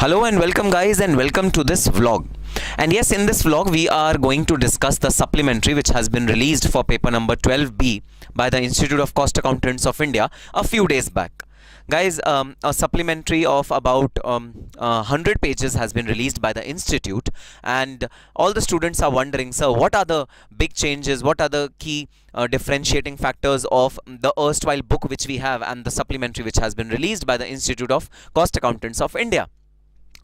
Hello and welcome guys and welcome to this vlog. And yes, in this vlog we are going to discuss the supplementary which has been released for paper number 12B by the Institute of Cost Accountants of India a few days back. Guys, a supplementary of about 100 pages has been released by the institute, and all the students are wondering, sir, what are the big changes, what are the key differentiating factors of the erstwhile book which we have and the supplementary which has been released by the Institute of Cost Accountants of India.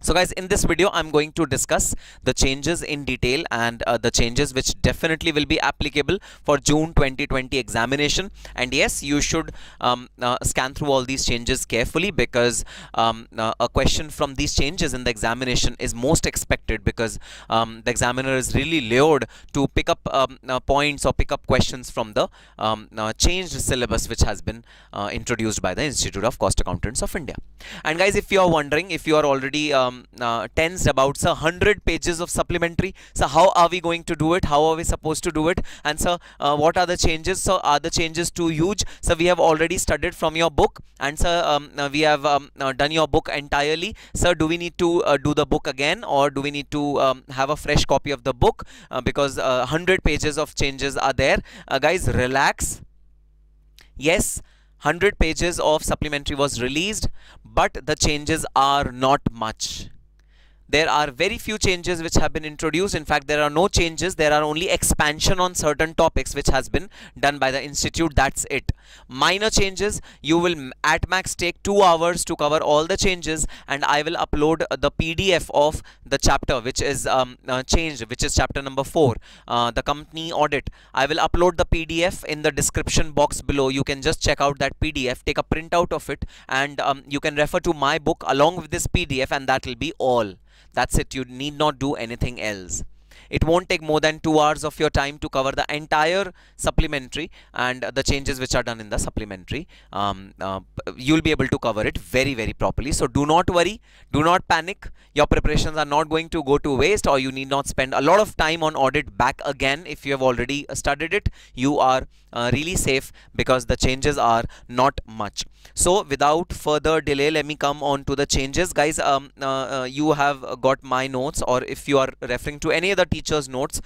So guys, in this video I'm going to discuss the changes in detail and the changes which definitely will be applicable for June 2020 examination. And yes, you should scan through all these changes carefully, because a question from these changes in the examination is most expected, because the examiner is really lured to pick up points or pick up questions from the changed syllabus which has been introduced by the Institute of Cost Accountants of India. And guys, if you are wondering, if you are already tensed about, sir, 100 pages of supplementary, so how are we going to do it, how are we supposed to do it, and sir, what are the changes, so are the changes too huge? So we have already studied from your book, and sir, we have done your book entirely. Sir, do we need to do the book again, or do we need to have a fresh copy of the book, because 100 pages of changes are there? Guys, relax. Yes, 100 pages of supplementary was released, but the changes are not much. There are very few changes which have been introduced. In fact, there are no changes. There are only expansion on certain topics which has been done by the institute. That's it. Minor changes. You will at max take 2 hours to cover all the changes, and I will upload the PDF of the chapter which is changed, which is chapter number 4, the company audit. I will upload the PDF in the description box below. You can just check out that PDF, take a printout of it, and you can refer to my book along with this PDF, and that will be all. That's it. You need not do anything else. It won't take more than 2 hours of your time to cover the entire supplementary and the changes which are done in the supplementary. You'll be able to cover it very properly. So do not worry, do not panic. Your preparations are not going to go to waste, or you need not spend a lot of time on audit back again. If you have already studied it, you are really safe, because the changes are not much. So without further delay, let me come on to the changes. Guys, you have got my notes, or if you are referring to any other teacher's notes,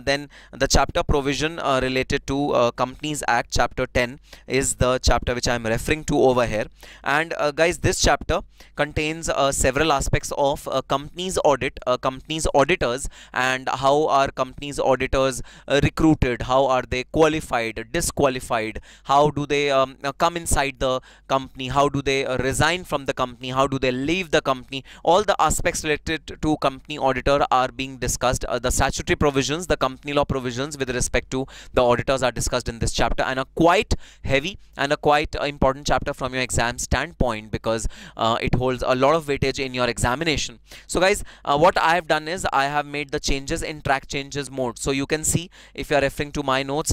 then the chapter provision related to Companies Act, chapter 10, is the chapter which I am referring to over here. And guys, this chapter contains several aspects of companies audit, companies auditors, and how are companies auditors recruited, how are they qualified, disqualified, how do they come inside the company, how do they resign from the company, how do they leave the company. All the aspects related to company auditor are being discussed. The statutory provisions, the company law provisions with respect to the auditors are discussed in this chapter, and a quite heavy and a quite important chapter from your exam standpoint, because it holds a lot of weightage in your examination. So guys, what I have done is I have made the changes in track changes mode. So you can see, if you are referring to my notes,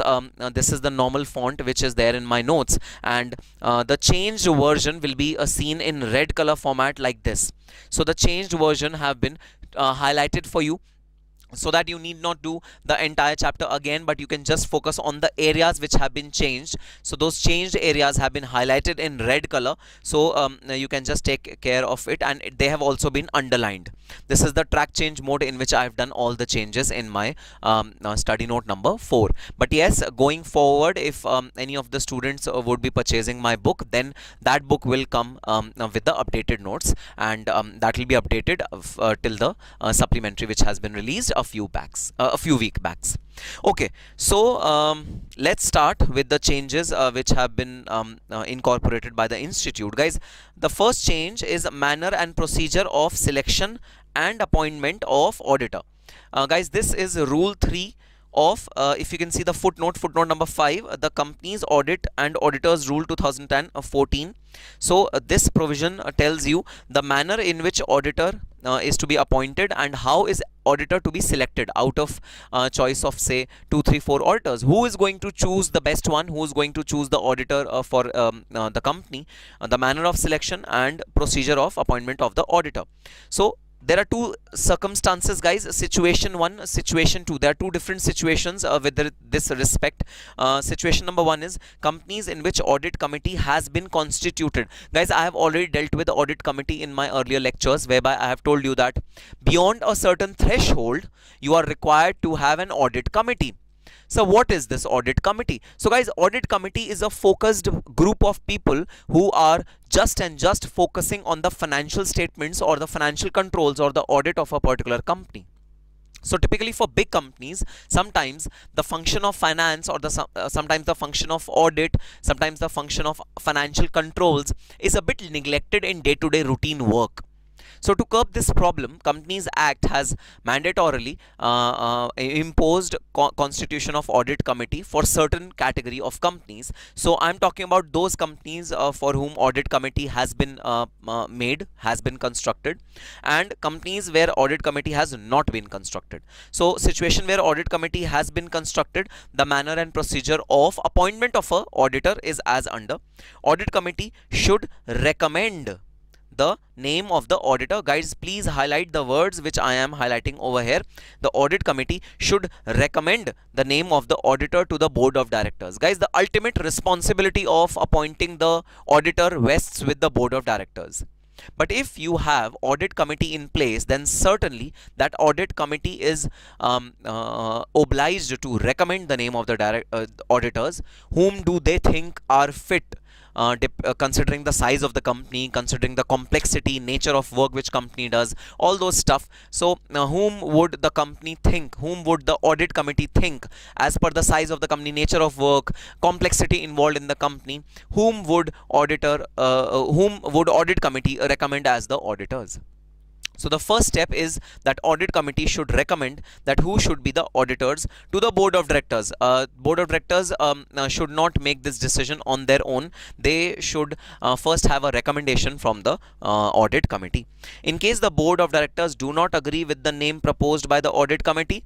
this is the normal font which is there in my notes, and the changed version will be seen in red color format like this. So the changed version have been highlighted for you, so that you need not do the entire chapter again, but you can just focus on the areas which have been changed. So those changed areas have been highlighted in red color, so you can just take care of it, and they have also been underlined. This is the track change mode in which I have done all the changes in my study note number 4. But yes, going forward, if any of the students would be purchasing my book, then that book will come with the updated notes, and that will be updated till the supplementary which has been released a few week backs. Okay, so let's start with the changes which have been incorporated by the institute. Guys, the first change is manner and procedure of selection and appointment of auditor. Guys, this is rule 3 of, if you can see the footnote number 5, the Companies Audit and Auditors Rule 2014. So this provision tells you the manner in which auditor is to be appointed, and how is auditor to be selected out of choice of say 2, 3, 4 auditors. Who is going to choose the best one, who is going to choose the auditor for the company, the manner of selection and procedure of appointment of the auditor. So there are two circumstances, guys. Situation one, situation two. There are two different situations with this respect. Situation number one is companies in which audit committee has been constituted. Guys, I have already dealt with the audit committee in my earlier lectures, whereby I have told you that beyond a certain threshold, you are required to have an audit committee. So what is this audit committee? So guys, audit committee is a focused group of people who are just focusing on the financial statements or the financial controls or the audit of a particular company. So typically for big companies, sometimes the function of finance or sometimes the function of audit, sometimes the function of financial controls is a bit neglected in day-to-day routine work. So to curb this problem, Companies Act has mandatorily imposed constitution of audit committee for certain category of companies. So I'm talking about those companies for whom audit committee has been constructed, and companies where audit committee has not been constructed. So situation where audit committee has been constructed, the manner and procedure of appointment of a auditor is as under. Audit committee should recommend the name of the auditor. Guys, please highlight the words which I am highlighting over here. The audit committee should recommend the name of the auditor to the board of directors. Guys, the ultimate responsibility of appointing the auditor rests with the board of directors. But if you have audit committee in place, then certainly that audit committee is obliged to recommend the name of the auditors. Whom do they think are fit, considering the size of the company, considering the complexity, nature of work which company does, all those stuff. So whom would the company think, whom would the audit committee think, as per the size of the company, nature of work, complexity involved in the company, whom would audit committee recommend as the auditors? So the first step is that audit committee should recommend that who should be the auditors to the board of directors. Board of directors should not make this decision on their own. They should first have a recommendation from the audit committee. In case the board of directors do not agree with the name proposed by the audit committee,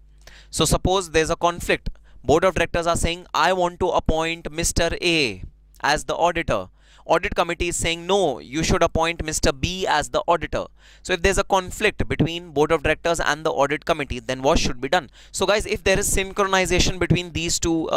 so suppose there's a conflict. Board of directors are saying, I want to appoint Mr. A as the auditor. Audit committee is saying, no, you should appoint Mr. B as the auditor. So if there's a conflict between board of directors and the audit committee, then what should be done? So guys, if there is synchronization between these two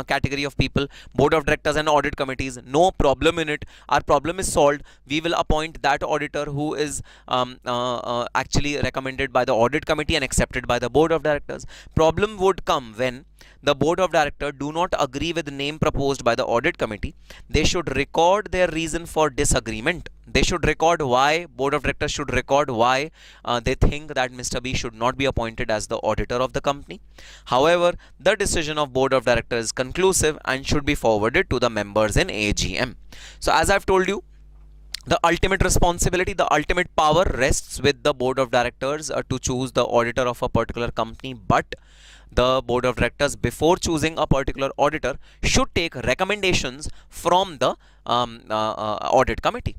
category of people, board of directors and audit committees, no problem in it. Our problem is solved. We will appoint that auditor who is actually recommended by the audit committee and accepted by the board of directors. Problem would come when the board of directors do not agree with the name proposed by the audit committee. They should record their reason for disagreement. They should record why, board of directors should record why they think that Mr. B should not be appointed as the auditor of the company. However, the decision of board of directors is conclusive and should be forwarded to the members in AGM. So as I've told you, the ultimate responsibility, the ultimate power rests with the board of directors to choose the auditor of a particular company, but the board of directors, before choosing a particular auditor, should take recommendations from the audit committee.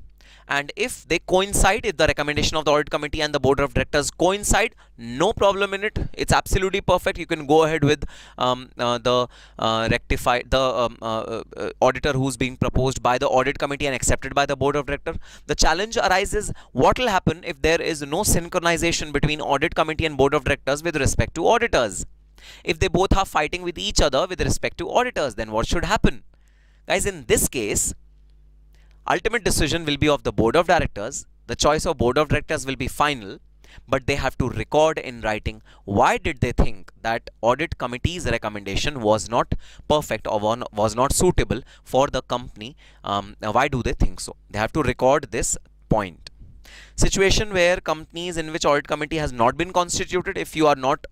And if they coincide, if the recommendation of the audit committee and the board of directors coincide, no problem in it. It's absolutely perfect. You can go ahead with the auditor who's being proposed by the audit committee and accepted by the board of directors. The challenge arises, what will happen if there is no synchronization between audit committee and board of directors with respect to auditors? If they both are fighting with each other with respect to auditors, then what should happen? Guys, in this case, ultimate decision will be of the board of directors. The choice of board of directors will be final, but they have to record in writing why did they think that audit committee's recommendation was not perfect or was not suitable for the company. Why do they think so? They have to record this point. Situation where companies in which audit committee has not been constituted, if you are not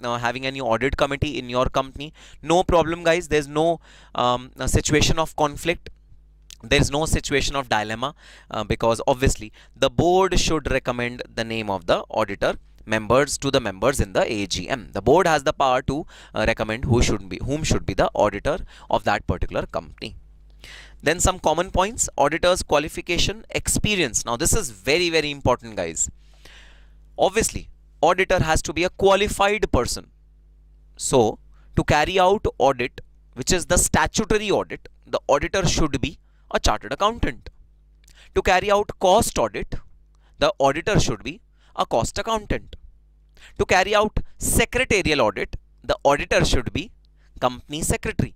having any audit committee in your company, no problem guys. There's no situation of conflict. There is no situation of dilemma because obviously the board should recommend the name of the auditor members to the members in the AGM. The board has the power to recommend whom should be the auditor of that particular company. Then some common points: auditor's qualification, experience. Now this is very, very important guys. Obviously, auditor has to be a qualified person. So to carry out audit, which is the statutory audit, the auditor should be a chartered accountant. To carry out cost audit, the auditor should be a cost accountant. To carry out secretarial audit, the auditor should be company secretary.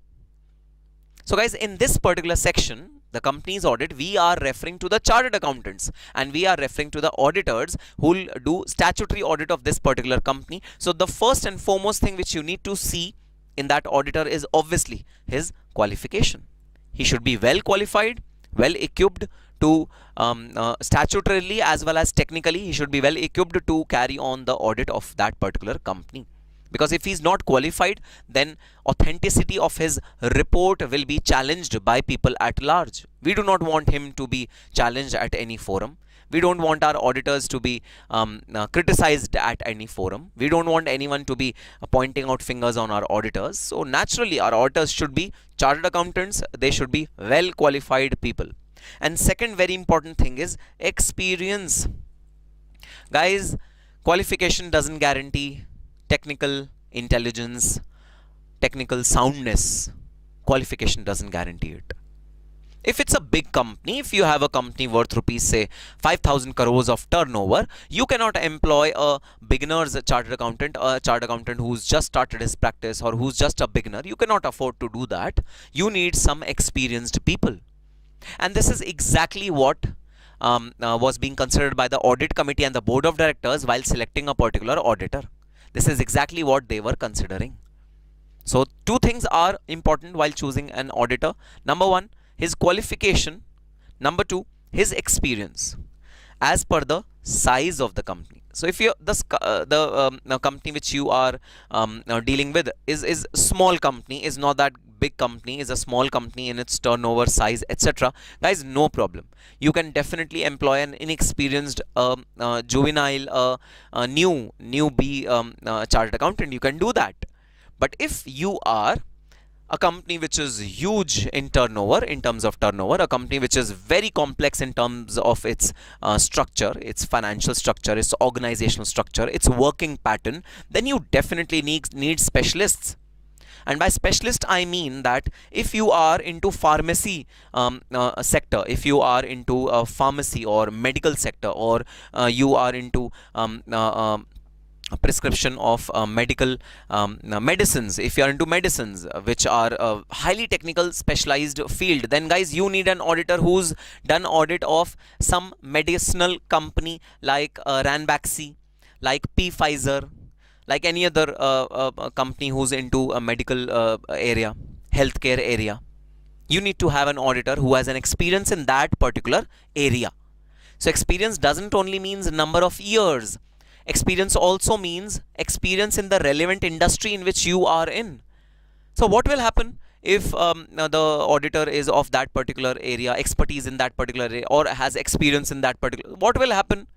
So guys, in this particular section, the company's audit, we are referring to the chartered accountants and we are referring to the auditors who will do statutory audit of this particular company. So the first and foremost thing which you need to see in that auditor is obviously his qualification. He should be well qualified, well equipped to statutorily as well as technically. He should be well equipped to carry on the audit of that particular company. Because if he's not qualified, then authenticity of his report will be challenged by people at large. We do not want him to be challenged at any forum. We don't want our auditors to be criticized at any forum. We don't want anyone to be pointing out fingers on our auditors. So naturally, our auditors should be chartered accountants. They should be well qualified people. And second very important thing is experience. Guys, qualification doesn't guarantee technical intelligence, technical soundness. Qualification doesn't guarantee it. If it's a big company, if you have a company worth rupees say 5,000 crores of turnover, you cannot employ a beginner's chartered accountant, a chartered accountant who's just started his practice or who's just a beginner. You cannot afford to do that. You need some experienced people. And this is exactly what was being considered by the audit committee and the board of directors while selecting a particular auditor. This is exactly what they were considering. So two things are important while choosing an auditor. Number one, his qualification. Number two, his experience as per the size of the company. So if you the company which you are dealing with is small company, is not that big company, is a small company in its turnover size, etc. Guys, no problem. You can definitely employ an inexperienced juvenile newbie chartered accountant. You can do that. But if you are a company which is huge in turnover, in terms of turnover, a company which is very complex in terms of its structure, its financial structure, its organizational structure, its working pattern, then you definitely need specialists. And by specialist, I mean that if you are into pharmacy sector, if you are into pharmacy or medical sector, or you are into prescription of medical medicines, if you are into medicines which are a highly technical specialized field, then guys, you need an auditor who's done audit of some medicinal company like Ranbaxy, like Pfizer, like any other company who's into a medical area, healthcare area. You need to have an auditor who has an experience in that particular area. So experience doesn't only means number of years. Experience also means experience in the relevant industry in which you are in. So what will happen if the auditor is of that particular area, expertise in that particular area, or has experience in that particular, what will happen?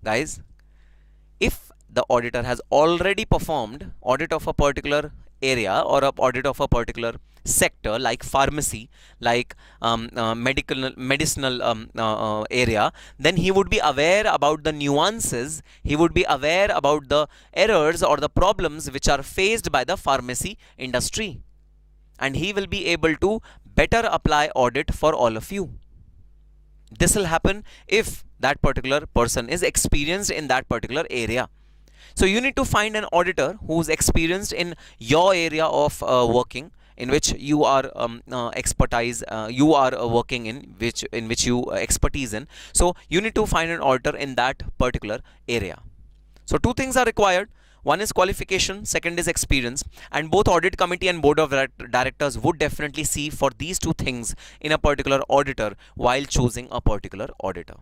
Guys, if the auditor has already performed audit of a particular area or a audit of a particular sector like pharmacy, like medicinal area, then he would be aware about the nuances, he would be aware about the errors or the problems which are faced by the pharmacy industry, and he will be able to better apply audit for all of you. This will happen if that particular person is experienced in that particular area. So you need to find an auditor who's experienced in your area of working, in which you are you are working in which you expertise in. So you need to find an auditor in that particular area. So two things are required. One is qualification, second is experience, and both audit committee and board of directors would definitely see for these two things in a particular auditor while choosing a particular auditor.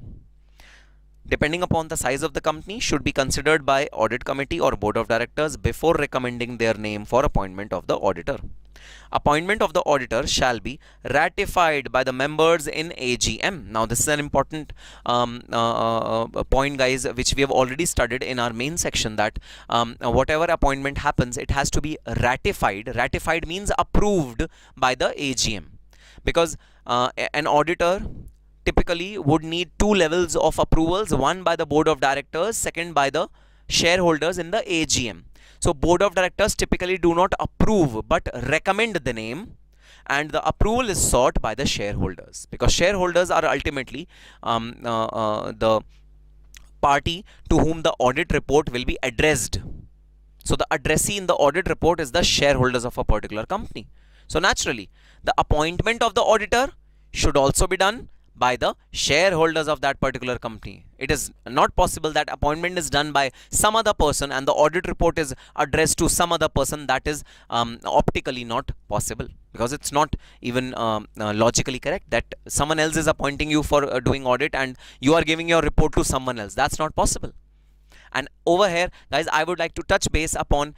Depending upon the size of the company, should be considered by audit committee or board of directors before recommending their name for appointment of the auditor. Appointment of the auditor shall be ratified by the members in AGM. Now this is an important point, guys, which we have already studied in our main section, that whatever appointment happens, it has to be ratified. Ratified means approved by the AGM, because an auditor typically would need two levels of approvals, one by the board of directors, second by the shareholders in the AGM. So board of directors typically do not approve but recommend the name, and the approval is sought by the shareholders, because shareholders are ultimately the party to whom the audit report will be addressed. So the addressee in the audit report is the shareholders of a particular company. So naturally, the appointment of the auditor should also be done by the shareholders of that particular company. It is not possible that appointment is done by some other person and the audit report is addressed to some other person. That is optically not possible, because it's not even logically correct that someone else is appointing you for doing audit and you are giving your report to someone else. That's not possible. And over here, guys, I would like to touch base upon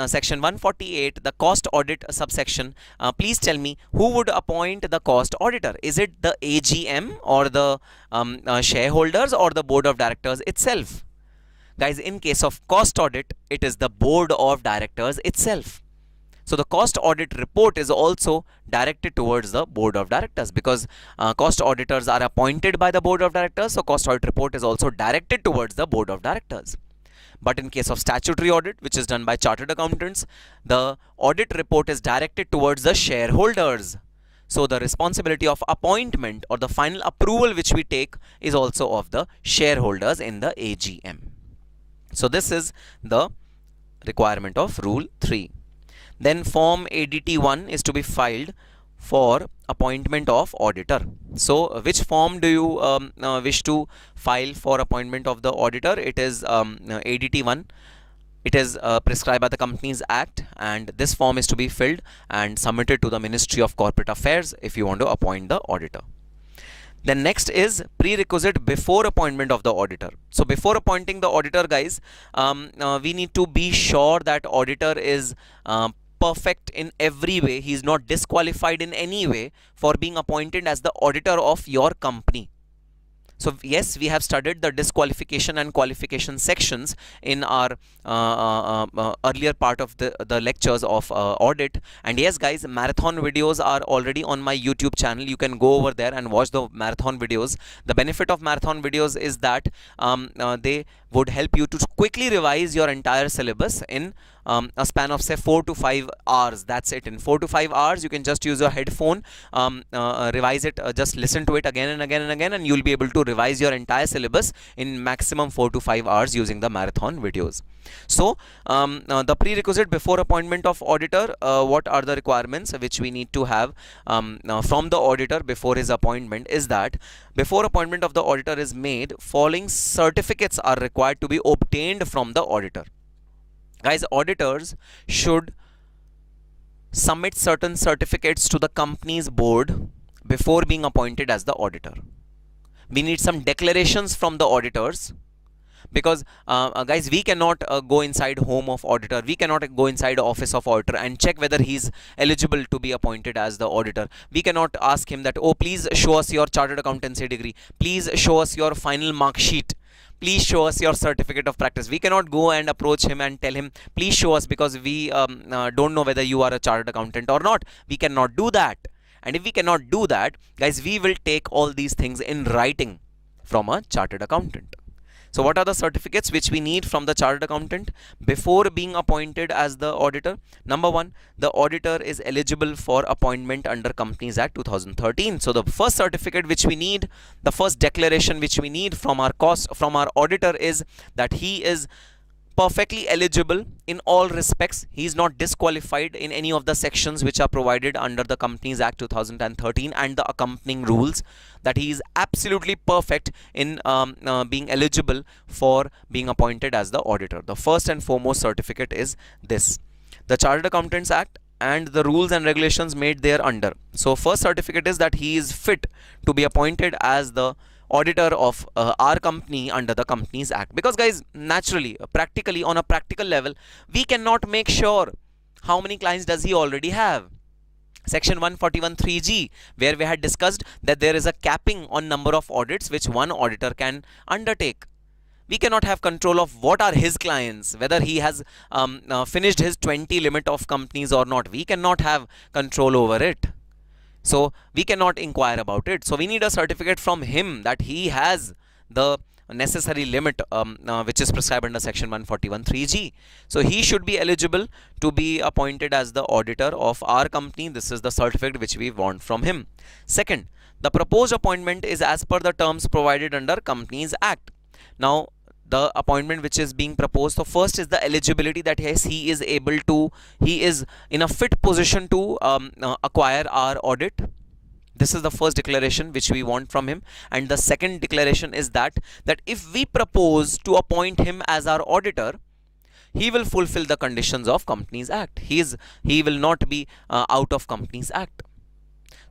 section 148, the cost audit subsection. Please tell me, who would appoint the cost auditor? Is it the AGM or the shareholders or the board of directors itself? Guys, in case of cost audit, it is the board of directors itself. So the cost audit report is also directed towards the board of directors, because cost auditors are appointed by the board of directors. So cost audit report is also directed towards the board of directors. But in case of statutory audit, which is done by chartered accountants, the audit report is directed towards the shareholders. So the responsibility of appointment or the final approval which we take is also of the shareholders in the AGM. So this is the requirement of Rule 3. Then Form ADT1 is to be filed for appointment of auditor. So which form do you wish to file for appointment of the auditor? It is ADT1. It is prescribed by the Companies Act, and this form is to be filled and submitted to the Ministry of Corporate Affairs if you want to appoint the auditor. Then next is prerequisite before appointment of the auditor. So before appointing the auditor, guys, we need to be sure that auditor is perfect in every way. He is not disqualified in any way for being appointed as the auditor of your company. So yes, we have studied the disqualification and qualification sections in our earlier part of the lectures of audit. And yes, guys, marathon videos are already on my YouTube channel. You can go over there and watch the marathon videos. The benefit of marathon videos is that they would help you to quickly revise your entire syllabus in a span of say 4 to 5 hours. That's it. In 4 to 5 hours, you can just use your headphone, revise it, just listen to it again and again and again, and you'll be able to revise your entire syllabus in maximum 4 to 5 hours using the marathon videos. So the prerequisite before appointment of auditor, what are the requirements which we need to have from the auditor before his appointment is that before appointment of the auditor is made, following certificates are required to be obtained from the auditor. Guys, auditors should submit certain certificates to the company's board before being appointed as the auditor. We need some declarations from the auditors, because guys, we cannot go inside home of auditor, we cannot go inside office of auditor and check whether he's eligible to be appointed as the auditor. We cannot ask him that, oh, please show us your chartered accountancy degree, please show us your final mark sheet, please show us your certificate of practice. We cannot go and approach him and tell him, please show us, because we don't know whether you are a chartered accountant or not. We cannot do that. And if we cannot do that, guys, we will take all these things in writing from a chartered accountant. So what are the certificates which we need from the chartered accountant before being appointed as the auditor? Number one, the auditor is eligible for appointment under Companies Act 2013. So the first certificate which we need, the first declaration which we need from our auditor is that he is perfectly eligible in all respects. He is not disqualified in any of the sections which are provided under the Companies Act 2013 and the accompanying rules, that he is absolutely perfect in being eligible for being appointed as the auditor. The first and foremost certificate is this, the Chartered Accountants Act and the rules and regulations made there under. So first certificate is that he is fit to be appointed as the auditor of our company under the Companies Act. Because guys, naturally, practically, on a practical level, we cannot make sure how many clients does he already have. Section 141(3)(g), where we had discussed that there is a capping on number of audits which one auditor can undertake. We cannot have control of what are his clients, whether he has finished his 20 limit of companies or not. We cannot have control over it. So we cannot inquire about it. So we need a certificate from him that he has the necessary limit which is prescribed under section 141(3)(g). So he should be eligible to be appointed as the auditor of our company. This is the certificate which we want from him. Second, the proposed appointment is as per the terms provided under Companies Act. Now the appointment which is being proposed. So first is the eligibility, that yes, he is in a fit position to acquire our audit. This is the first declaration which we want from him. And the second declaration is that if we propose to appoint him as our auditor, he will fulfill the conditions of Companies Act. He will not be out of Companies Act.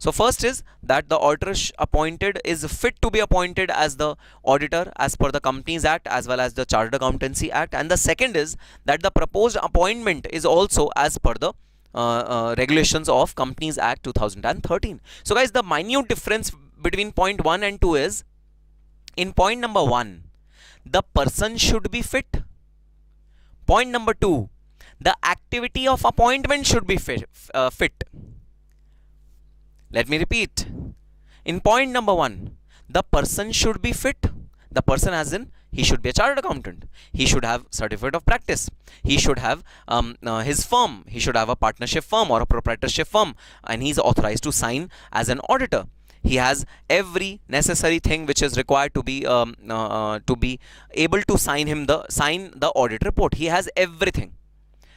So first is that the auditor appointed is fit to be appointed as the auditor as per the Companies Act as well as the Chartered Accountancy Act. And the second is that the proposed appointment is also as per the regulations of Companies Act 2013. So guys, the minute difference between point 1 and 2 is, in point number 1, the person should be fit. Point number 2, the activity of appointment should be fit. Let me repeat. In point number 1, the person should be fit. The person as in, he should be a chartered accountant. He should have certificate of practice. He should have his firm. He should have a partnership firm or a proprietorship firm, and he is authorized to sign as an auditor. He has every necessary thing which is required to be able to sign the audit report. He has everything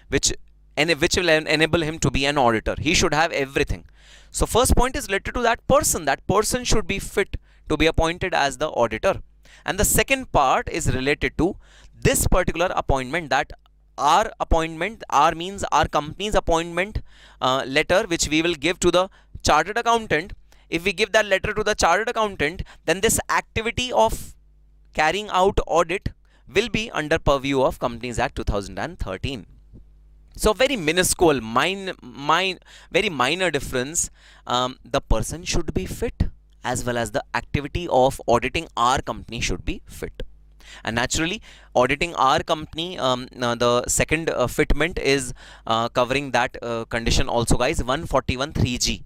which will enable him to be an auditor. He should have everything. So first point is related to that person. That person should be fit to be appointed as the auditor. And the second part is related to this particular appointment, that our appointment, our means our company's appointment letter which we will give to the chartered accountant. If we give that letter to the chartered accountant, then this activity of carrying out audit will be under purview of Companies Act 2013. So very minuscule, very minor difference. The person should be fit as well as the activity of auditing our company should be fit. And naturally, auditing our company, the second fitment is covering that condition also, guys, 141(3)(g),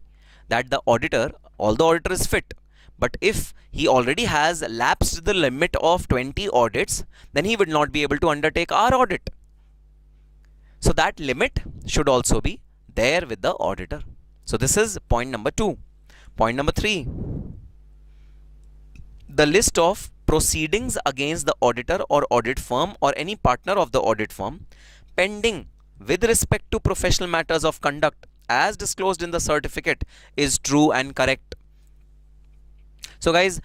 that the auditor, although auditor is fit, but if he already has lapsed the limit of 20 audits, then he would not be able to undertake our audit. So that limit should also be there with the auditor. So this is point number 2. Point number 3, the list of proceedings against the auditor or audit firm or any partner of the audit firm pending with respect to professional matters of conduct as disclosed in the certificate is true and correct. So guys,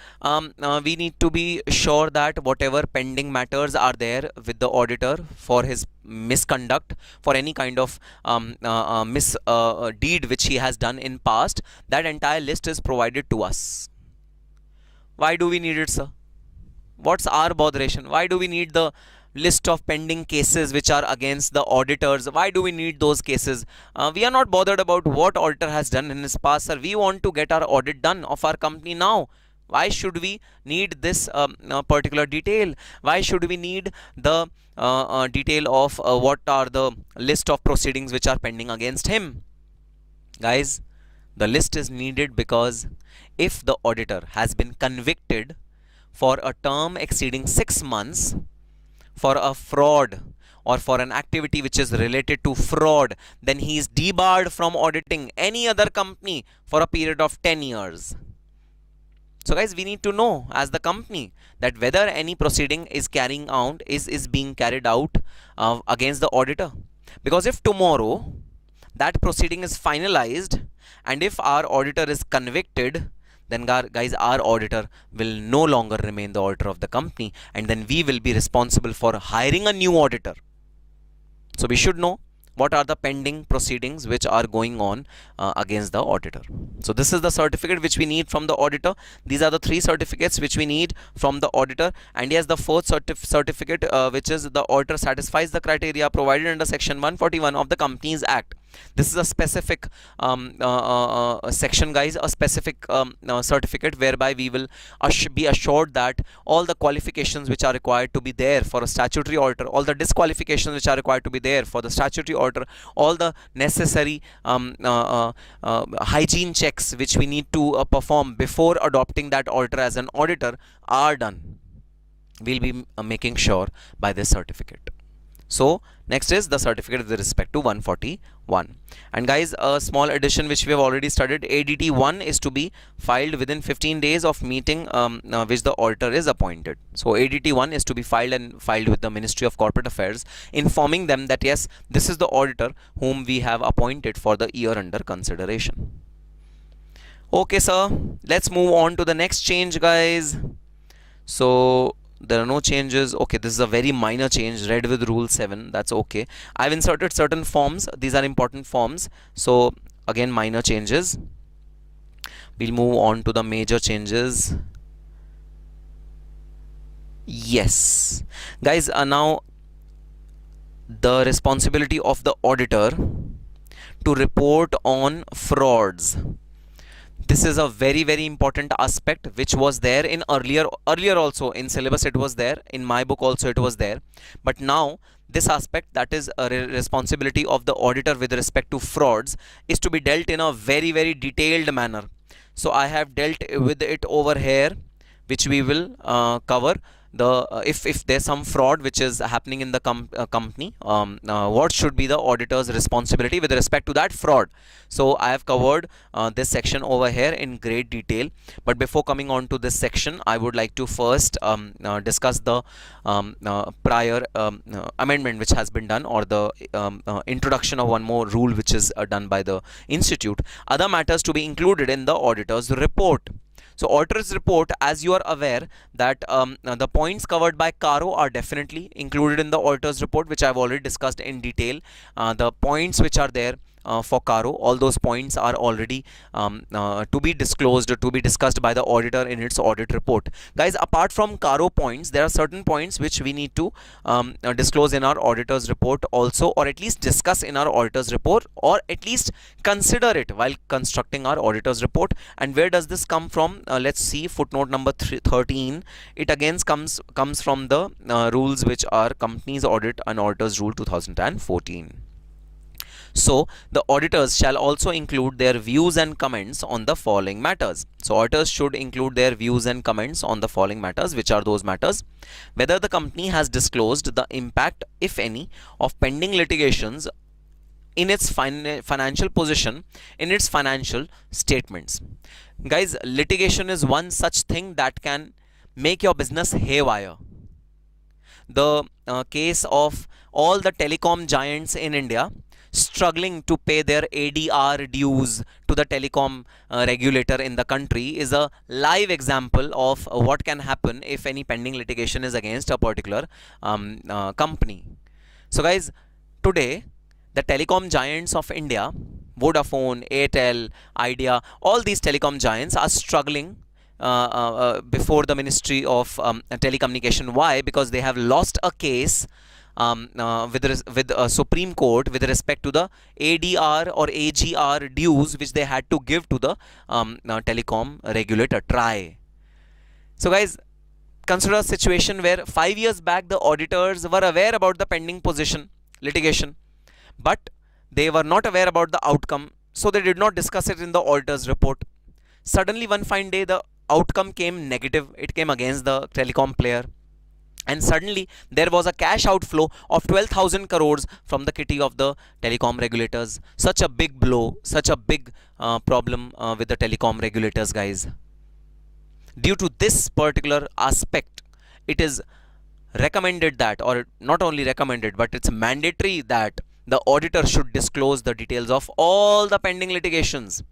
we need to be sure that whatever pending matters are there with the auditor for his misconduct, for any kind of misdeed which he has done in past, that entire list is provided to us. Why do we need it, sir? What's our botheration? Why do we need the list of pending cases which are against the auditors? Why do we need those cases? We are not bothered about what auditor has done in his past, sir. We want to get our audit done of our company now. Why should we need this particular detail? Why should we need the detail of what are the list of proceedings which are pending against him? Guys, the list is needed because if the auditor has been convicted for a term exceeding 6 months for a fraud or for an activity which is related to fraud, then he is debarred from auditing any other company for a period of 10 years. So guys, we need to know as the company that whether any proceeding is being carried out against the auditor. Because if tomorrow that proceeding is finalized and if our auditor is convicted, then guys, our auditor will no longer remain the auditor of the company, and then we will be responsible for hiring a new auditor. So we should know what are the pending proceedings which are going on against the auditor. So this is the certificate which we need from the auditor. These are the 3 certificates which we need from the auditor. And yes, the 4th certificate which is the auditor satisfies the criteria provided under section 141 of the Companies Act. This is a specific section, guys, a specific certificate whereby we will be assured that all the qualifications which are required to be there for a statutory auditor, all the disqualifications which are required to be there for the statutory auditor, all the necessary hygiene checks which we need to perform before adopting that auditor as an auditor are done. We'll be making sure by this certificate. So next is the certificate with respect to 141. And guys, a small addition which we have already studied, ADT 1 is to be filed within 15 days of meeting which the auditor is appointed. So ADT 1 is to be filed with the Ministry of Corporate Affairs, informing them that yes, this is the auditor whom we have appointed for the year under consideration. Okay sir, let's move on to the next change, guys. So there are no changes. Okay, this is a very minor change, read with rule 7, that's okay. I've inserted certain forms, these are important forms, so again minor changes. We'll move on to the major changes. Yes guys, now the responsibility of the auditor to report on frauds. This is a very important aspect which was there in earlier also in syllabus, it was there in my book also, it was there, but now this aspect, that is a responsibility of the auditor with respect to frauds, is to be dealt in a very detailed manner. So I have dealt with it over here, which we will cover. The if there's some fraud which is happening in the company, what should be the auditor's responsibility with respect to that fraud. So I have covered this section over here in great detail, but before coming on to this section, I would like to first discuss the prior amendment which has been done, or the introduction of one more rule which is done by the institute. Other matters to be included in the auditor's report. So auditor's report, as you are aware that the points covered by Caro are definitely included in the auditor's report, which I have already discussed in detail. The points which are there for Caro, all those points are already to be disclosed, to be discussed by the auditor in its audit report. Guys, apart from Caro points, there are certain points which we need to disclose in our auditor's report also, or at least discuss in our auditor's report, or at least consider it while constructing our auditor's report. And where does this come from? Let's see footnote number 13. It again comes from the rules which are Companies Audit and Auditors Rule 2014. So the auditors shall also include their views and comments on the following matters. So auditors should include their views and comments on the following matters. Which are those matters? Whether the company has disclosed the impact, if any, of pending litigations in its financial position, in its financial statements. Guys, litigation is one such thing that can make your business haywire. The case of all the telecom giants in India struggling to pay their ADR dues to the telecom regulator in the country is a live example of what can happen if any pending litigation is against a particular company. So guys, today the telecom giants of India, Vodafone, Airtel, Idea, all these telecom giants are struggling before the Ministry of Telecommunication. Why? Because they have lost a case with Supreme Court with respect to the ADR or AGR dues which they had to give to the telecom regulator, TRAI. So guys, consider a situation where 5 years back the auditors were aware about the pending litigation, but they were not aware about the outcome, so they did not discuss it in the auditor's report. Suddenly one fine day the outcome came negative, it came against the telecom player, and suddenly there was a cash outflow of 12,000 crores from the kitty of the telecom regulators. Such a big blow, such a big problem with the telecom regulators, guys. Due to this particular aspect, it is recommended that, or not only recommended, but it's mandatory that the auditor should disclose the details of all the pending litigations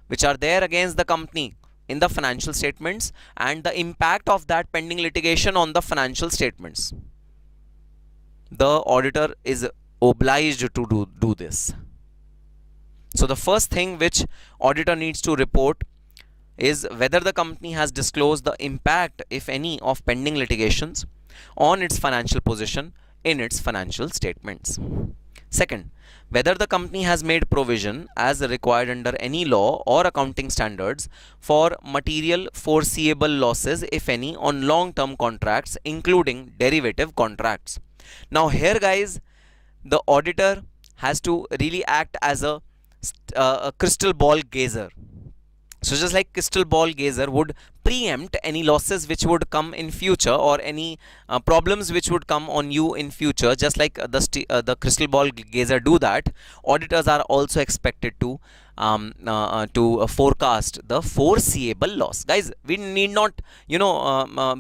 which are there against the company in the financial statements, and the impact of that pending litigation on the financial statements. The auditor is obliged to do this. So the first thing which auditor needs to report is whether the company has disclosed the impact, if any, of pending litigations on its financial position in its financial statements. Second, whether the company has made provision as required under any law or accounting standards for material foreseeable losses, if any, on long-term contracts, including derivative contracts. Now here, guys, the auditor has to really act as a crystal ball gazer. So just like crystal ball gazer would preempt any losses which would come in future, or any problems which would come on you in future, just like the crystal ball gazer do that. Auditors are also expected to forecast the foreseeable loss. Guys, we need not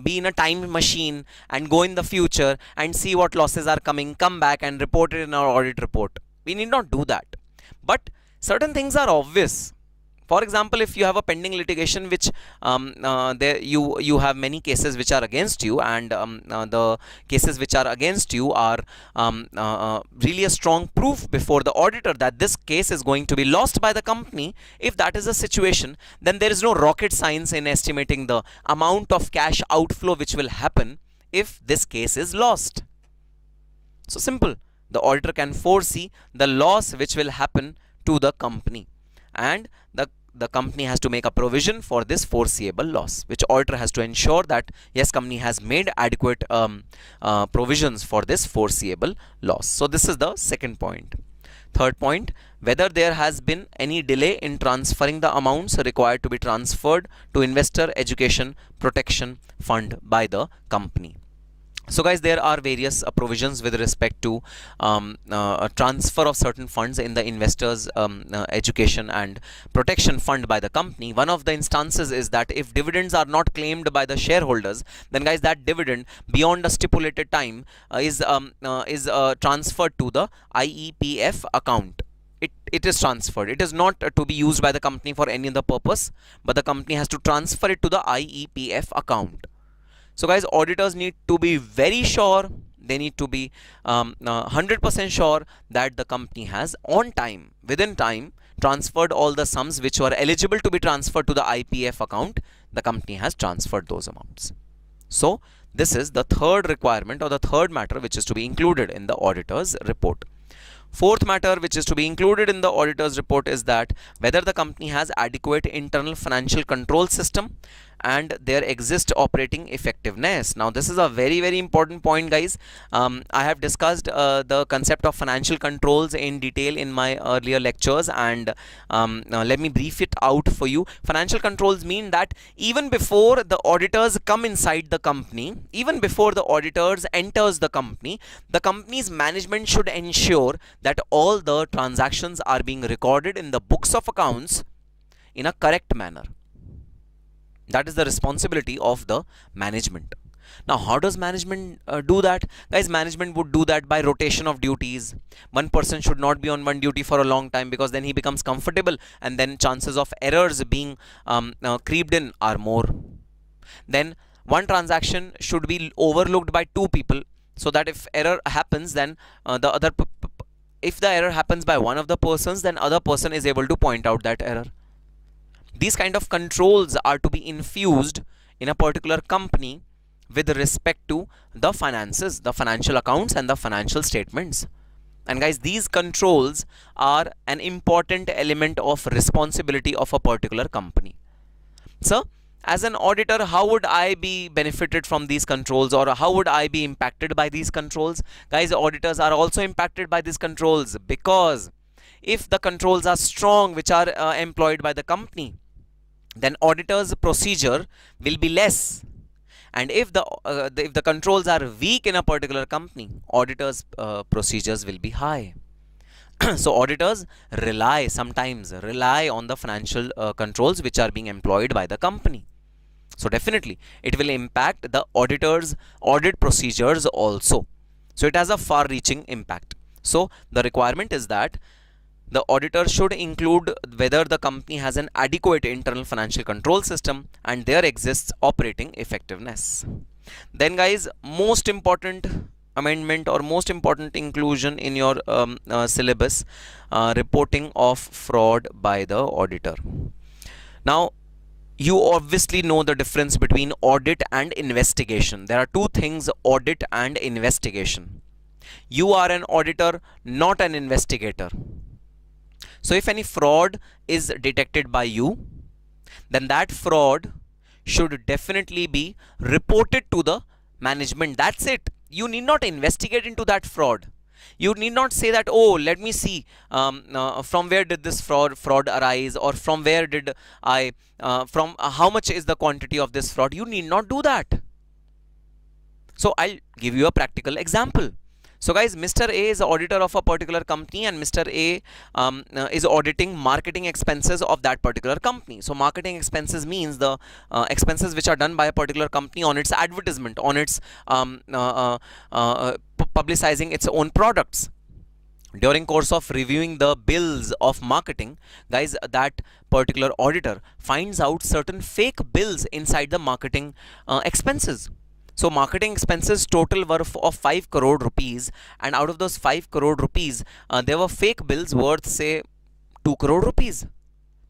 be in a time machine and go in the future and see what losses are coming, come back and report it in our audit report. We need not do that. But certain things are obvious. For example, if you have a pending litigation which you have many cases which are against you, and the cases which are against you are really a strong proof before the auditor that this case is going to be lost by the company. If that is a situation, then there is no rocket science in estimating the amount of cash outflow which will happen if this case is lost. So simple. The auditor can foresee the loss which will happen to the company, and the company has to make a provision for this foreseeable loss, which auditor has to ensure that yes, company has made adequate provisions for this foreseeable loss. So this is the second point. Third point, whether there has been any delay in transferring the amounts required to be transferred to Investor Education Protection Fund by the company. So guys, there are various provisions with respect to transfer of certain funds in the Investors Education and Protection Fund by the company. One of the instances is that if dividends are not claimed by the shareholders, then guys, that dividend beyond a stipulated time is transferred to the IEPF account. It is transferred. It is not to be used by the company for any other purpose, but the company has to transfer it to the IEPF account. So guys, auditors need to be very sure, they need to be 100% sure that the company has on time, within time, transferred all the sums which were eligible to be transferred to the IPF account. The company has transferred those amounts. So this is the third requirement, or the third matter which is to be included in the auditor's report. Fourth matter which is to be included in the auditor's report is that whether the company has adequate internal financial control system and there exists operating effectiveness. Now this is a very, very important point, guys. I have discussed the concept of financial controls in detail in my earlier lectures, and let me brief it out for you. Financial controls mean that even before the auditors come inside the company, even before the auditors enters the company's management should ensure that all the transactions are being recorded in the books of accounts in a correct manner. That is the responsibility of the management. Now, how does management do that? Guys, management would do that by rotation of duties. One person should not be on one duty for a long time, because then he becomes comfortable, and then chances of errors being creeped in are more. Then one transaction should be overlooked by two people, so that if error happens, then if the error happens by one of the persons, then other person is able to point out that error. These kind of controls are to be infused in a particular company with respect to the finances, the financial accounts and the financial statements. And guys, these controls are an important element of responsibility of a particular company. So, as an auditor, how would I be benefited from these controls, or how would I be impacted by these controls? Guys, auditors are also impacted by these controls, because if the controls are strong which are employed by the company, then auditor's procedure will be less. And if the controls are weak in a particular company, auditors procedures will be high. So auditors sometimes rely on the financial controls which are being employed by the company. So definitely it will impact the auditor's audit procedures also. So it has a far-reaching impact. So the requirement is that the auditor should include whether the company has an adequate internal financial control system and there exists operating effectiveness. Then guys, most important amendment or most important inclusion in your syllabus, reporting of fraud by the auditor. Now, you obviously know the difference between audit and investigation. There are two things, audit and investigation. You are an auditor, not an investigator. So if any fraud is detected by you, then that fraud should definitely be reported to the management. That's it. You need not investigate into that fraud. You need not say that, oh, let me see from where did this fraud arise, or from where did I from how much is the quantity of this fraud. You need not do that. So I'll give you a practical example. So guys, Mr. A is the auditor of a particular company, and Mr. A is auditing marketing expenses of that particular company. So marketing expenses means the expenses which are done by a particular company on its advertisement, on its publicizing its own products. During course of reviewing the bills of marketing, guys, that particular auditor finds out certain fake bills inside the marketing expenses. So marketing expenses total were of 5 crore rupees, and out of those 5 crore rupees, there were fake bills worth say 2 crore rupees.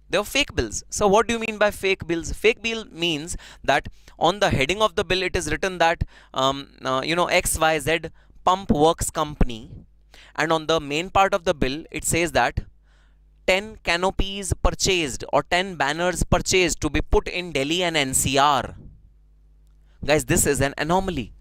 They were fake bills. So what do you mean by fake bills? Fake bill means that on the heading of the bill it is written that XYZ Pump Works Company, and on the main part of the bill it says that 10 canopies purchased or 10 banners purchased to be put in Delhi and NCR. Guys, this is an anomaly.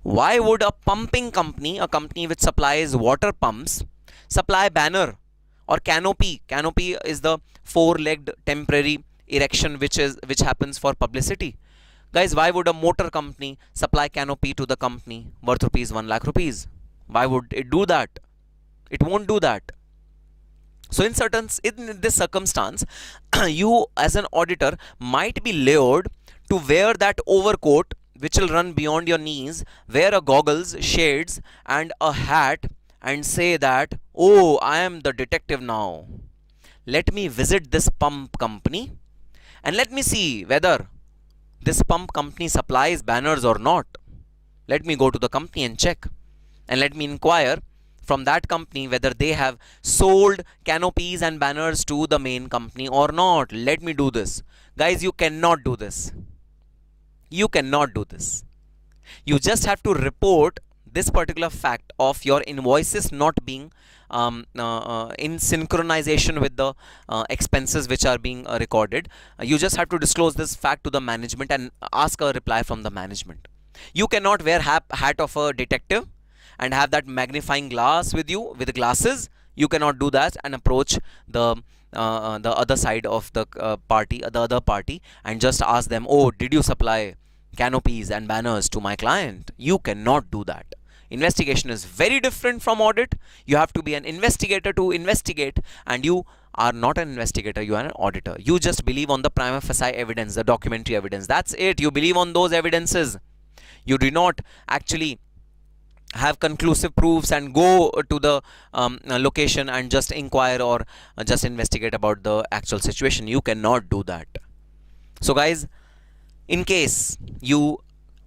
Why would a pumping company, a company which supplies water pumps, supply banner or canopy? Canopy is the four-legged temporary erection which happens for publicity. Guys, why would a motor company supply canopy to the company worth rupees 1 lakh rupees? Why would it do that? It won't do that. So in this circumstance, you as an auditor might be lured to wear that overcoat which will run beyond your knees, wear a goggles, shades and a hat, and say that, oh, I am the detective now. Let me visit this pump company and let me see whether this pump company supplies banners or not. Let me go to the company and check, and let me inquire from that company whether they have sold canopies and banners to the main company or not. Let me do this. Guys, you cannot do this. You cannot do this. You just have to report this particular fact of your invoices not being in synchronization with the expenses which are being recorded. You just have to disclose this fact to the management and ask a reply from the management. You cannot wear hat of a detective and have that magnifying glass with you with glasses. You cannot do that and approach the other side of the other party, and just ask them, oh, did you supply canopies and banners to my client? You cannot do that. Investigation is very different from audit. You have to be an investigator to investigate, and you are not an investigator, you are an auditor. You just believe on the prima facie evidence, the documentary evidence. That's it. You believe on those evidences. You do not actually have conclusive proofs and go to the location and just inquire or just investigate about the actual situation. You cannot do that. So guys, in case you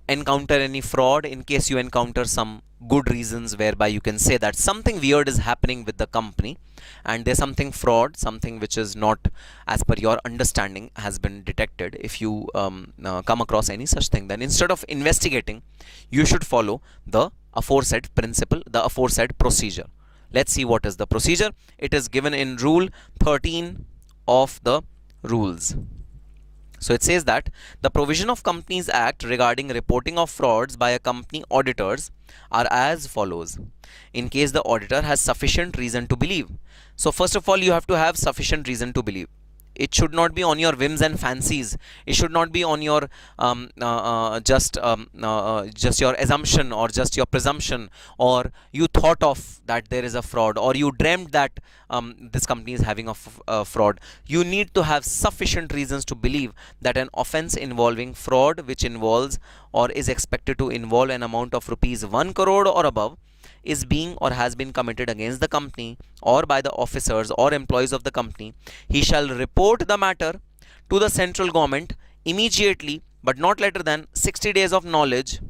encounter any fraud, in case you encounter some good reasons whereby you can say that something weird is happening with the company and there's something fraud, something which is not as per your understanding has been detected, if you come across any such thing, then instead of investigating, you should follow the aforesaid principle, the aforesaid procedure. Let's see what is the procedure. It is given in Rule 13 of the rules. So it says that the provision of Companies Act regarding reporting of frauds by a company auditors are as follows. In case the auditor has sufficient reason to believe. So first of all, you have to have sufficient reason to believe. It should not be on your whims and fancies. It should not be on your just your assumption or just your presumption, or you thought of that there is a fraud, or you dreamt that this company is having a fraud. You need to have sufficient reasons to believe that an offence involving fraud, which involves or is expected to involve an amount of rupees 1 crore or above, is being or has been committed against the company or by the officers or employees of the company. He shall report the matter to the central government immediately, but not later than 60 days of knowledge.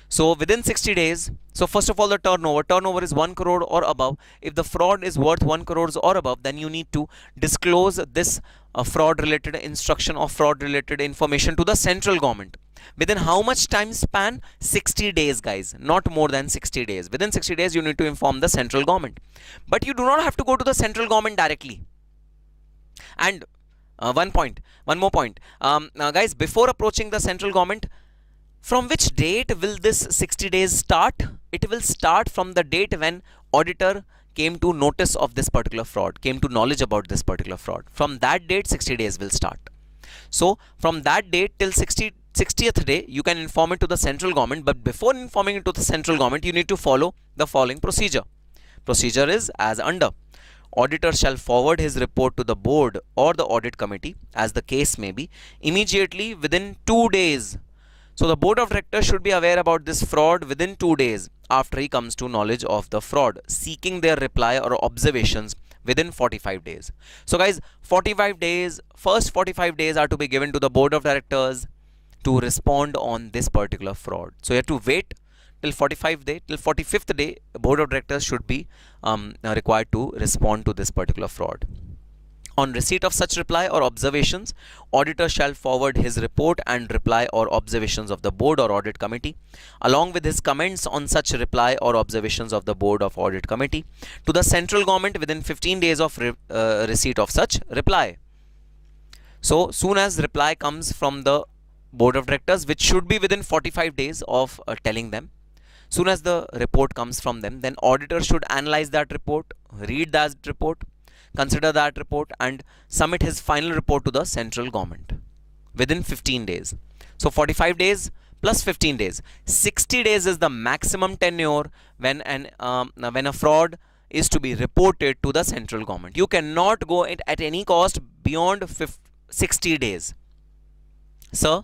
So within 60 days, so first of all, the turnover is 1 crore or above. If the fraud is worth 1 crore or above, then you need to disclose this fraud related instruction or fraud related information to the central government. Within how much time span? 60 days, guys, not more than 60 days. Within 60 days, you need to inform the central government. But you do not have to go to the central government directly. And one more point, guys, before approaching the central government, from which date will this 60 days start? it will start from the date when auditor came to notice of this particular fraud, came to knowledge about this particular fraud. From that date, 60 days will start. So from that date till 60th day, you can inform it to the central government, but before informing it to the central government, you need to follow the following procedure. Procedure is as under. Auditor shall forward his report to the board or the audit committee, as the case may be, immediately within 2 days. So the board of directors should be aware about this fraud within 2 days after he comes to knowledge of the fraud, seeking their reply or observations within 45 days. So guys, 45 days, first 45 days are to be given to the board of directors to respond on this particular fraud. So you have to wait till 45 day, till 45th day, the board of directors should be required to respond to this particular fraud. On receipt of such reply or observations, auditor shall forward his report and reply or observations of the board or audit committee, along with his comments on such reply or observations of the board of audit committee, to the central government within 15 days of receipt of such reply. So soon as reply comes from the board of directors, which should be within 45 days of telling them, soon as the report comes from them, then auditor should analyze that report, read that report, consider that report, and submit his final report to the central government within 15 days. So 45 days plus 15 days, 60 days is the maximum tenure when a fraud is to be reported to the central government. You cannot go at any cost beyond 60 days. Sir,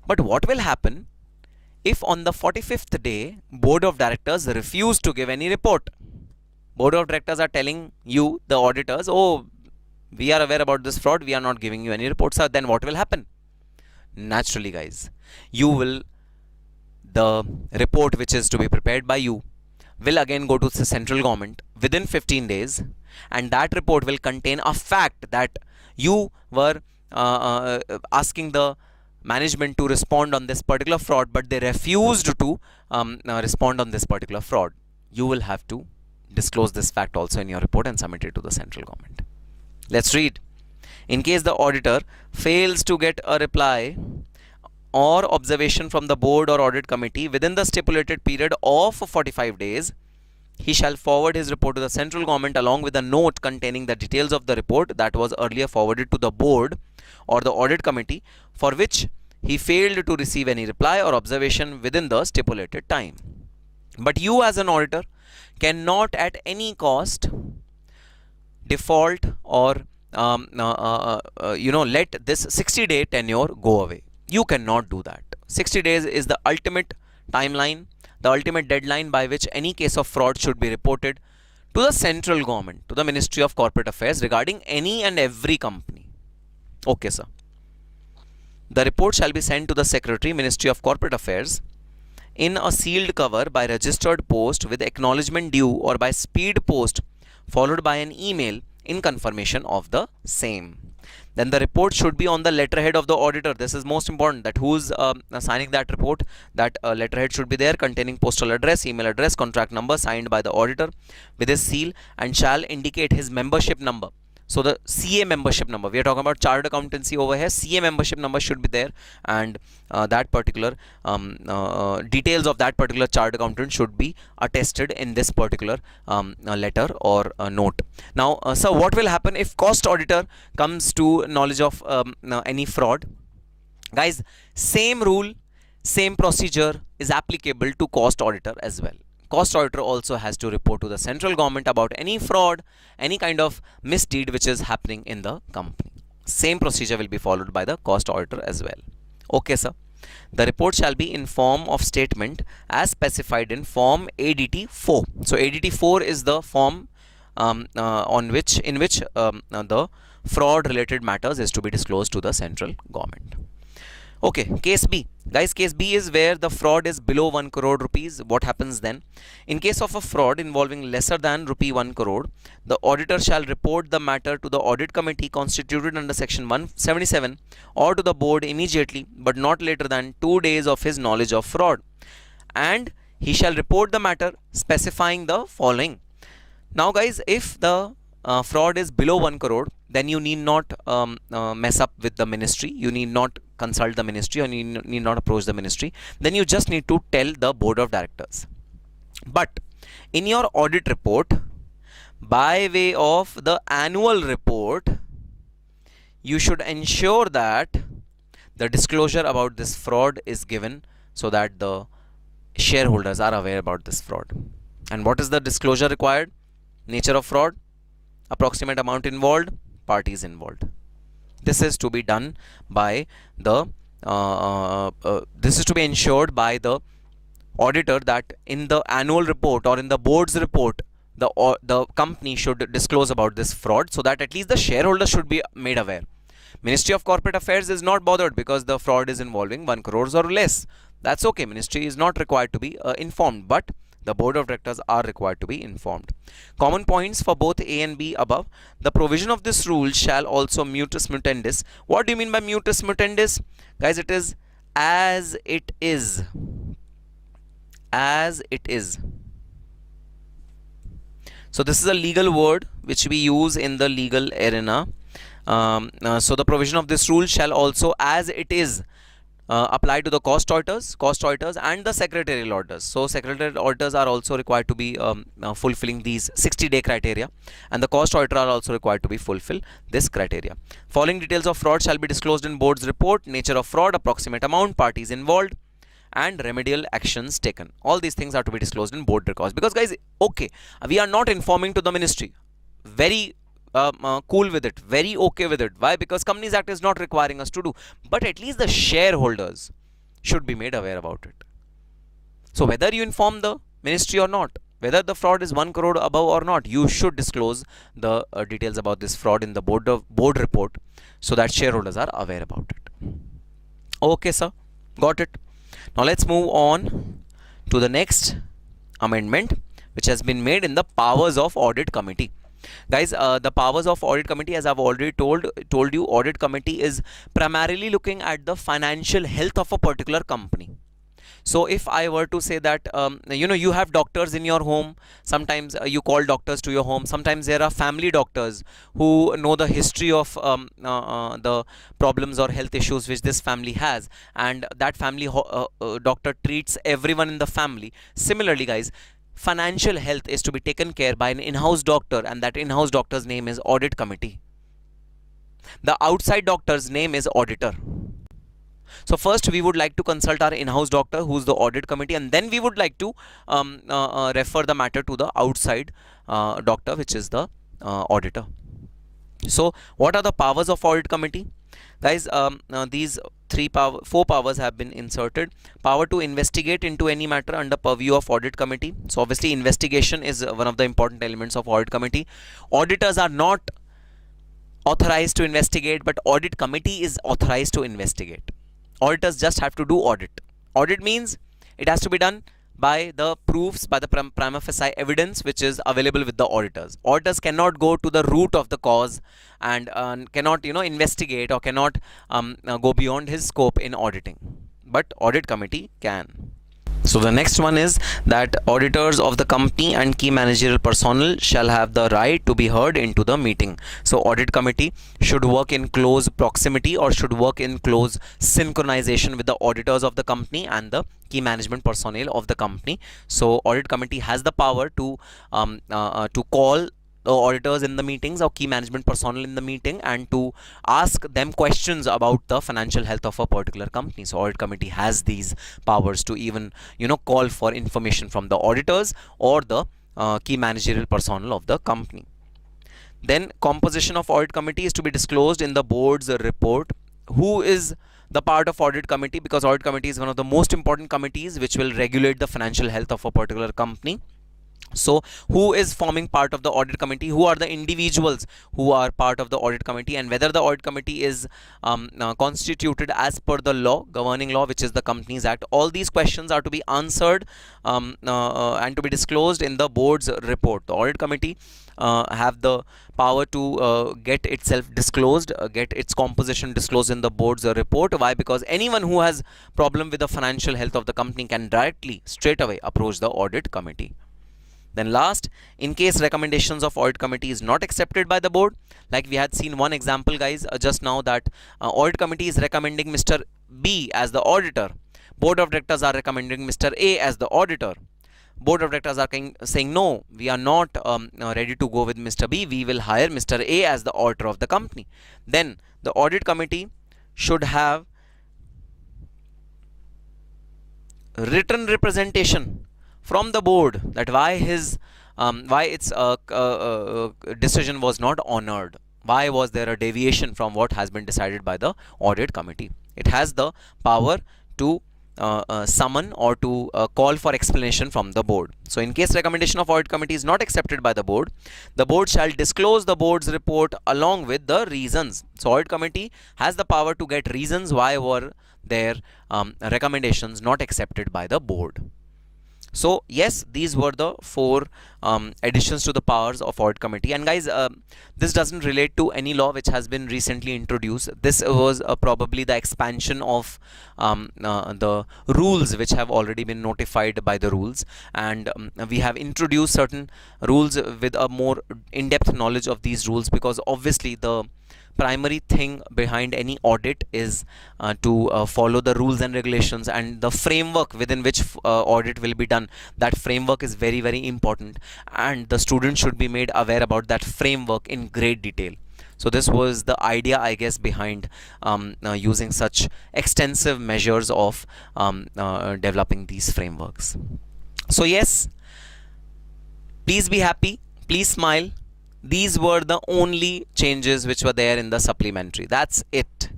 but what will happen if on the 45th day, board of directors refuse to give any report? Board of directors are telling you, the auditors, oh, we are aware about this fraud, we are not giving you any reports. So then what will happen? Naturally, guys, the report which is to be prepared by you will again go to the central government within 15 days, and that report will contain a fact that you were asking the management to respond on this particular fraud, but they refused to respond on this particular fraud. You will have to disclose this fact also in your report and submit it to the central government. Let's read. In case the auditor fails to get a reply or observation from the board or audit committee within the stipulated period of 45 days, he shall forward his report to the central government along with a note containing the details of the report that was earlier forwarded to the board or the audit committee, for which he failed to receive any reply or observation within the stipulated time. But you as an auditor cannot at any cost default or let this 60-day tenure go away. You cannot do that. 60 days is the ultimate timeline, the ultimate deadline by which any case of fraud should be reported to the central government, to the Ministry of Corporate Affairs regarding any and every company. Okay, sir. The report shall be sent to the Secretary, Ministry of Corporate Affairs, in a sealed cover by registered post with acknowledgement due or by speed post, followed by an email in confirmation of the same. Then the report should be on the letterhead of the auditor. This is most important, that who's signing that report, that letterhead should be there containing postal address, email address, contract number, signed by the auditor with his seal, and shall indicate his membership number. So the CA membership number, we are talking about chartered accountancy over here, CA membership number should be there, and that particular details of that particular chartered accountant should be attested in this particular letter or note. Now, so what will happen if cost auditor comes to knowledge of any fraud? Guys, same rule, same procedure is applicable to cost auditor as well. Cost auditor also has to report to the central government about any fraud, any kind of misdeed which is happening in the company. Same procedure will be followed by the cost auditor as well. Okay, sir. The report shall be in form of statement as specified in form ADT 4. So ADT 4 is the form in which the fraud related matters is to be disclosed to the central government. Okay, case B. Guys, case B is where the fraud is below 1 crore rupees. What happens then? In case of a fraud involving lesser than rupee 1 crore, the auditor shall report the matter to the audit committee constituted under section 177 or to the board immediately, but not later than 2 days of his knowledge of fraud. And he shall report the matter specifying the following. Now guys, if the fraud is below 1 crore, then you need not mess up with the ministry, you need not consult the ministry, or you need not approach the ministry. Then you just need to tell the board of directors. But in your audit report, by way of the annual report, you should ensure that the disclosure about this fraud is given so that the shareholders are aware about this fraud. And what is the disclosure required? Nature of fraud, approximate amount involved, parties involved. This is to be done by the this is to be ensured by the auditor, that in the annual report or in the board's report, the company should disclose about this fraud, so that at least the shareholders should be made aware. Ministry of Corporate Affairs is not bothered because the fraud is involving 1 crores or less. That's okay. Ministry is not required to be informed, but the board of directors are required to be informed. Common points for both A and B above. The provision of this rule shall also mutus mutandis. What do you mean by mutus mutandis? Guys, it is as it is. As it is. So this is a legal word which we use in the legal arena. So the provision of this rule shall also, as it is, apply to the cost auditors and the secretarial auditors. So secretarial auditors are also required to be fulfilling these 60-day criteria, and the cost auditor are also required to be fulfill this criteria. Following details of fraud shall be disclosed in board's report: nature of fraud, approximate amount, parties involved, and remedial actions taken. All these things are to be disclosed in board records. Because guys, okay, we are not informing to the ministry. Very cool with it, very okay with it. Why? Because Companies Act is not requiring us to do, but at least the shareholders should be made aware about it. So whether you inform the ministry or not, whether the fraud is 1 crore above or not, you should disclose the details about this fraud in the board report, so that shareholders are aware about it. Okay, sir, got it. Now let's move on to the next amendment, which has been made in the powers of audit committee. Guys, the powers of audit committee, as I've already told you, audit committee is primarily looking at the financial health of a particular company. So if I were to say that you have doctors in your home, sometimes you call doctors to your home, sometimes there are family doctors who know the history of the problems or health issues which this family has, and that family doctor treats everyone in the family. Similarly, guys, financial health is to be taken care by an in-house doctor, and that in-house doctor's name is audit committee. The outside doctor's name is auditor. So first we would like to consult our in-house doctor, who's the audit committee, and then we would like to refer the matter to the outside doctor, which is the auditor. So what are the powers of audit committee? Guys, these four powers have been inserted. Power to investigate into any matter under purview of audit committee. So obviously investigation is one of the important elements of audit committee. Auditors are not authorized to investigate, but audit committee is authorized to investigate. Auditors just have to do audit. Audit means it has to be done by the proofs, by the prima facie evidence which is available with the auditors. Auditors cannot go to the root of the cause and cannot investigate, or cannot go beyond his scope in auditing, but audit committee can. So the next one is that auditors of the company and key managerial personnel shall have the right to be heard into the meeting. So audit committee should work in close proximity, or should work in close synchronization with the auditors of the company and the key management personnel of the company. So audit committee has the power to call the auditors in the meetings, or key management personnel in the meeting, and to ask them questions about the financial health of a particular company. So audit committee has these powers to even call for information from the auditors or the key managerial personnel of the company. Then composition of audit committee is to be disclosed in the board's report. Who is the part of audit committee? Because audit committee is one of the most important committees which will regulate the financial health of a particular company. So who is forming part of the audit committee? Who are the individuals who are part of the audit committee, and whether the audit committee is constituted as per the law, governing law, which is the Companies Act? All these questions are to be answered and to be disclosed in the board's report. The audit committee have the power to get itself disclosed, get its composition disclosed in the board's report. Why? Because anyone who has problem with the financial health of the company can directly, straight away approach the audit committee. Then last, in case recommendations of audit committee is not accepted by the board, like we had seen one example guys just now, that audit committee is recommending Mr. B as the auditor, board of directors are recommending Mr. A as the auditor, board of directors are saying no, we are not ready to go with Mr. B, we will hire Mr. A as the auditor of the company. Then the audit committee should have written representation from the board that why its decision was not honored, why was there a deviation from what has been decided by the audit committee. It has the power to summon or to call for explanation from the board. So in case recommendation of audit committee is not accepted by the board shall disclose the board's report along with the reasons. So audit committee has the power to get reasons why were their recommendations not accepted by the board. So yes, these were the 4 additions to the powers of audit committee. And guys, this doesn't relate to any law which has been recently introduced. This was probably the expansion of the rules which have already been notified by the rules, and we have introduced certain rules with a more in-depth knowledge of these rules, because obviously the primary thing behind any audit is to follow the rules and regulations and the framework within which audit will be done. That framework is very, very important, and the student should be made aware about that framework in great detail. So this was the idea, I guess, behind using such extensive measures of developing these frameworks. So yes, please be happy, please smile. These were the only changes which were there in the supplementary. That's it.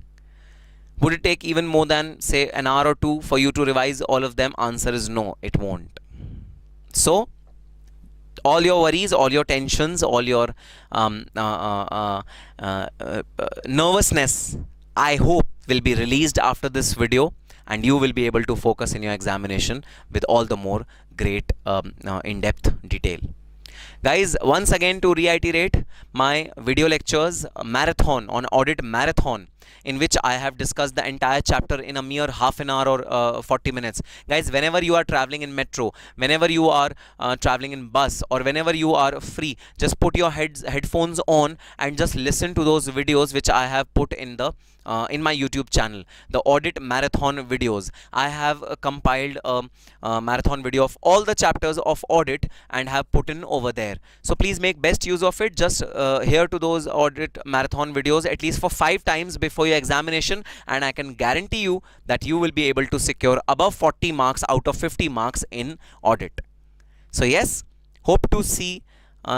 Would it take even more than say an hour or 2 for you to revise all of them? Answer is no, it won't. So all your worries, all your tensions, all your nervousness, I hope will be released after this video, and you will be able to focus in your examination with all the more great in-depth detail. Guys, once again to reiterate, my video lectures marathon on audit marathon, in which I have discussed the entire chapter in a mere half an hour or 40 minutes. Guys, whenever you are traveling in metro, whenever you are traveling in bus, or whenever you are free, just put your headphones on and just listen to those videos which I have put in the in my YouTube channel, the audit marathon videos. I have compiled a marathon video of all the chapters of audit and have put in over there. So please make best use of it. Just hear to those audit marathon videos at least for 5 times before your examination, and I can guarantee you that you will be able to secure above 40 marks out of 50 marks in audit. So yes, hope to see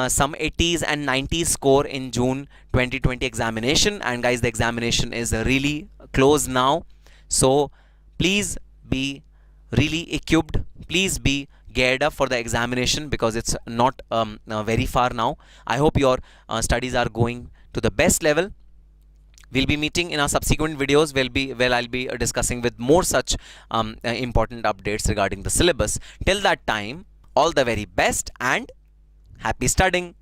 some 80s and 90s score in June 2020 examination. And guys, the examination is really close now, so please be really equipped, please be geared up for the examination, because it's not very far now. I hope your studies are going to the best level. We'll be meeting in our subsequent videos where I'll be discussing with more such important updates regarding the syllabus. Till that time, all the very best and happy studying.